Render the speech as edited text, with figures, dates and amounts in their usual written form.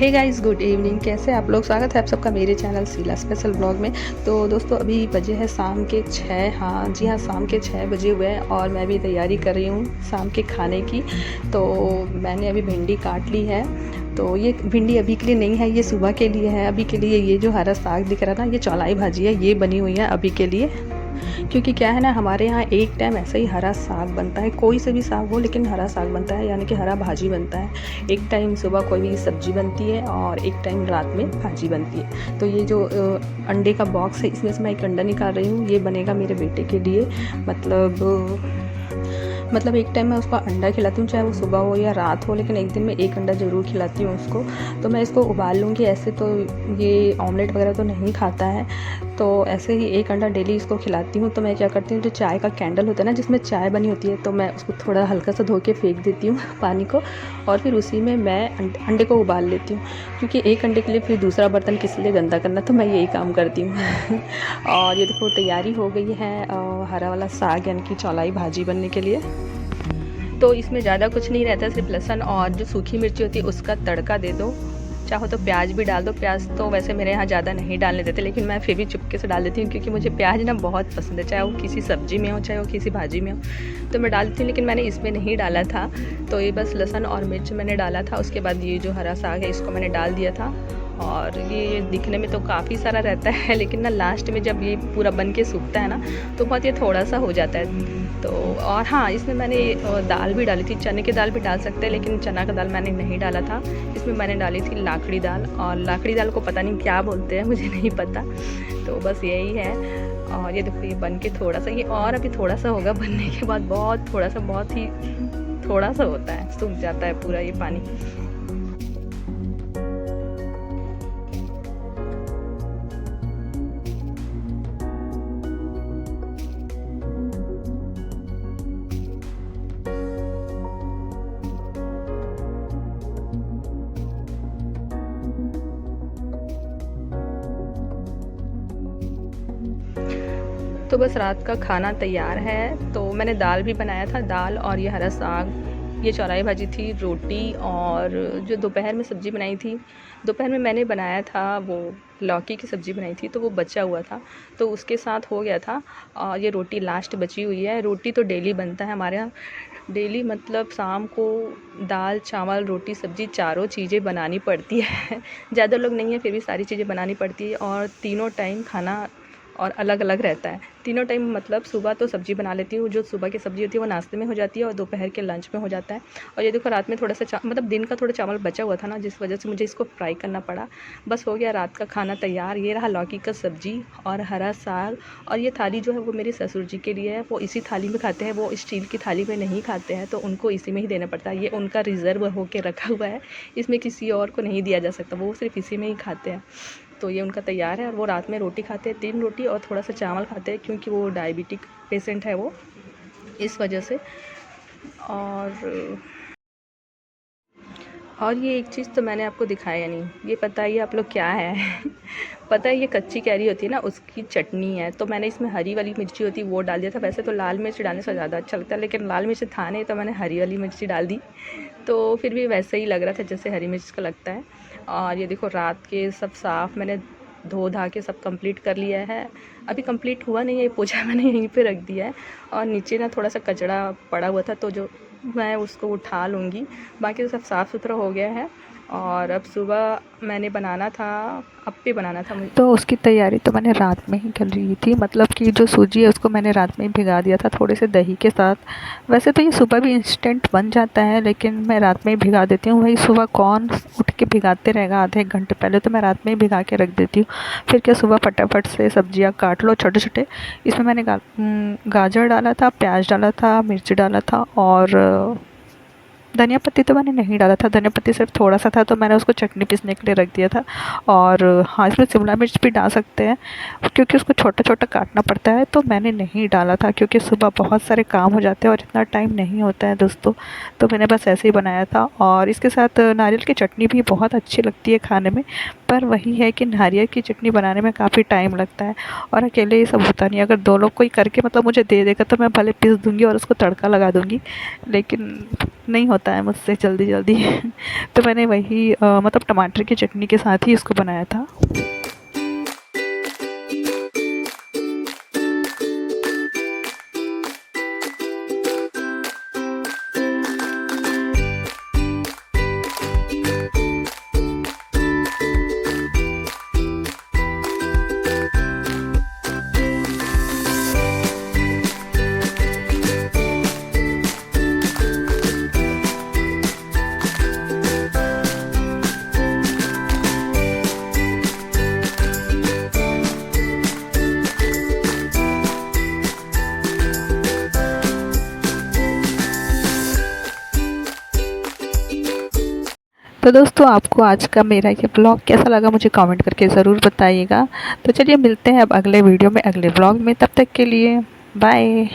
Hey guys, good evening. कैसे आप लोग? स्वागत है आप सबका मेरे चैनल शीला स्पेशल ब्लॉग में। तो दोस्तों, अभी बजे हैं शाम के 6। हाँ जी हाँ, शाम के 6 बजे हुए हैं और मैं भी तैयारी कर रही हूँ शाम के खाने की। तो मैंने अभी भिंडी काट ली है। तो ये भिंडी अभी के लिए नहीं है, ये सुबह के लिए है। अभी के लिए ये जो हरा साग दिख रहा है ना, ये चौलाई भाजी है, ये बनी हुई है अभी के लिए। क्योंकि क्या है ना, हमारे यहाँ एक टाइम ऐसे ही हरा साग बनता है, कोई से भी साग हो लेकिन हरा साग बनता है, यानी कि हरा भाजी बनता है। एक टाइम सुबह कोई भी सब्जी बनती है और एक टाइम रात में भाजी बनती है। तो ये जो अंडे का बॉक्स है, इसमें से मैं एक अंडा निकाल रही हूँ। ये बनेगा मेरे बेटे के लिए। मतलब एक टाइम मैं उसको अंडा खिलाती हूँ, चाहे वो सुबह हो या रात हो, लेकिन एक दिन में एक अंडा ज़रूर खिलाती हूँ उसको। तो मैं इसको उबाल लूँगी। ऐसे तो ये ऑमलेट वगैरह तो नहीं खाता है, तो ऐसे ही एक अंडा डेली इसको खिलाती हूँ। तो मैं क्या करती हूँ, जो चाय का कैंडल होता है ना, जिसमें चाय बनी होती है, तो मैं उसको थोड़ा हल्का सा धो के फेंक देती हूँ पानी को, और फिर उसी में मैं अंडे को उबाल लेती हूँ। क्योंकि एक अंडे के लिए फिर दूसरा बर्तन किस लिए गंदा करना, तो मैं यही काम करती हूँ। और ये देखो तैयारी हो गई है हरा वाला साग यानी कि चौलाई भाजी बनने के लिए। तो इसमें ज़्यादा कुछ नहीं रहता, सिर्फ लहसुन और जो सूखी मिर्ची होती है उसका तड़का दे दो। चाहो तो प्याज भी डाल दो। प्याज तो वैसे मेरे यहाँ ज़्यादा नहीं डालने देते, लेकिन मैं फिर भी चुपके से डाल देती हूँ, क्योंकि मुझे प्याज ना बहुत पसंद है, चाहे वो किसी सब्ज़ी में हो चाहे वो किसी भाजी में हो, तो मैं डालती हूँ। लेकिन मैंने इसमें नहीं डाला था, तो ये बस लहसुन और मिर्च मैंने डाला था। उसके बाद ये जो हरा साग है इसको मैंने डाल दिया था। और ये दिखने में तो काफ़ी सारा रहता है, लेकिन ना लास्ट में जब ये पूरा बन के सूखता है ना, तो बहुत ये थोड़ा सा हो जाता है। तो और हाँ, इसमें मैंने दाल भी डाली थी। चने की दाल भी डाल सकते हैं, लेकिन चना का दाल मैंने नहीं डाला था। इसमें मैंने डाली थी लाखड़ी दाल, और लाखड़ी दाल को पता नहीं क्या बोलते हैं, मुझे नहीं पता। तो बस यही है। और ये देखो, ये बन के थोड़ा सा, ये और अभी थोड़ा सा होगा बनने के बाद, बहुत थोड़ा सा, बहुत ही थोड़ा सा होता है, सूख जाता है पूरा ये पानी। तो बस रात का खाना तैयार है। तो मैंने दाल भी बनाया था, दाल और ये हरा साग, ये चौलाई भाजी थी, रोटी, और जो दोपहर में सब्ज़ी बनाई थी, दोपहर में मैंने बनाया था वो लौकी की सब्ज़ी बनाई थी, तो वो बचा हुआ था, तो उसके साथ हो गया था। और ये रोटी लास्ट बची हुई है। रोटी तो डेली बनता है हमारे यहाँ, डेली मतलब शाम को दाल चावल रोटी सब्ज़ी चारों चीज़ें बनानी पड़ती है। ज़्यादा लोग नहीं है फिर भी सारी चीज़ें बनानी पड़ती है, और तीनों टाइम खाना और अलग अलग रहता है। तीनों टाइम मतलब सुबह तो सब्ज़ी बना लेती हूँ, जो सुबह की सब्ज़ी होती है वो नाश्ते में हो जाती है और दोपहर के लंच में हो जाता है। और ये देखो, रात में थोड़ा सा मतलब दिन का थोड़ा चावल बचा हुआ था ना, जिस वजह से मुझे इसको फ्राई करना पड़ा। बस हो गया रात का खाना तैयार। ये रहा लौकी का सब्ज़ी और हरा साग। और ये थाली जो है वो मेरे ससुर जी के लिए है, वो इसी थाली में खाते हैं, वो स्टील की थाली में नहीं खाते हैं, तो उनको इसी में ही देना पड़ता है। ये उनका रिज़र्व होके रखा हुआ है, इसमें किसी और को नहीं दिया जा सकता, वो सिर्फ इसी में ही खाते हैं। तो ये उनका तैयार है। और वो रात में रोटी खाते हैं, 3 रोटी और थोड़ा सा चावल खाते हैं, क्योंकि वो डायबिटिक पेशेंट है वो, इस वजह से। और ये एक चीज़ तो मैंने आपको दिखाया नहीं, ये बताइए आप लोग क्या है? पता है, ये कच्ची कैरी होती है ना, उसकी चटनी है। तो मैंने इसमें हरी वाली मिर्ची होती है वो डाल दिया था। वैसे तो लाल मिर्च डालने से ज़्यादा अच्छा लगता है, लेकिन लाल मिर्च था नहीं, तो मैंने हरी वाली मिर्ची डाल दी। तो फिर भी वैसे ही लग रहा था जैसे हरी मिर्च का लगता है। और ये देखो, रात के सब साफ़ मैंने धो धा के सब कंप्लीट कर लिया है। अभी कंप्लीट हुआ नहीं है, पोछा मैंने यहीं पे रख दिया है। और नीचे ना थोड़ा सा कचरा पड़ा हुआ था, तो जो मैं उसको उठा लूँगी। बाकी तो सब साफ़ सुथरा हो गया है। और अब सुबह मैंने बनाना था, अप्पे बनाना था मुझे, तो उसकी तैयारी तो मैंने रात में ही कर ली थी। मतलब कि जो सूजी है उसको मैंने रात में ही भिगा दिया था, थोड़े से दही के साथ। वैसे तो ये सुबह भी इंस्टेंट बन जाता है, लेकिन मैं रात में ही भिगा देती हूँ। वही सुबह कौन उठ के भिगाते रहेगा आधे एक घंटे पहले, तो मैं रात में ही भिगा के रख देती हूँ। फिर क्या, सुबह फटाफट से सब्जियाँ काट लो छोटे छोटे। इसमें मैंने गाजर डाला था, प्याज डाला था, मिर्च डाला था, और धनिया पत्ती तो मैंने नहीं डाला था। धनिया पत्ती सिर्फ थोड़ा सा था, तो मैंने उसको चटनी पीसने के लिए रख दिया था। और हाँ, इसमें शिमला मिर्च भी डाल सकते हैं, क्योंकि उसको छोटा छोटा काटना पड़ता है, तो मैंने नहीं डाला था, क्योंकि सुबह बहुत सारे काम हो जाते हैं और इतना टाइम नहीं होता है दोस्तों। तो मैंने बस ऐसे ही बनाया था। और इसके साथ नारियल की चटनी भी बहुत अच्छी लगती है खाने में, पर वही है कि नारियल की चटनी बनाने में काफ़ी टाइम लगता है, और अकेले ये सब होता नहीं। अगर दो लोग कोई करके मतलब मुझे दे देगा, तो मैं भले पीस दूँगी और उसको तड़का लगा दूँगी, लेकिन नहीं होता जाता है मुझसे जल्दी जल्दी तो मैंने वही मतलब टमाटर की चटनी के साथ ही इसको बनाया था। तो दोस्तों आपको आज का मेरा ये ब्लॉग कैसा लगा मुझे कमेंट करके ज़रूर बताइएगा। तो चलिए मिलते हैं अब अगले वीडियो में, अगले ब्लॉग में। तब तक के लिए बाय।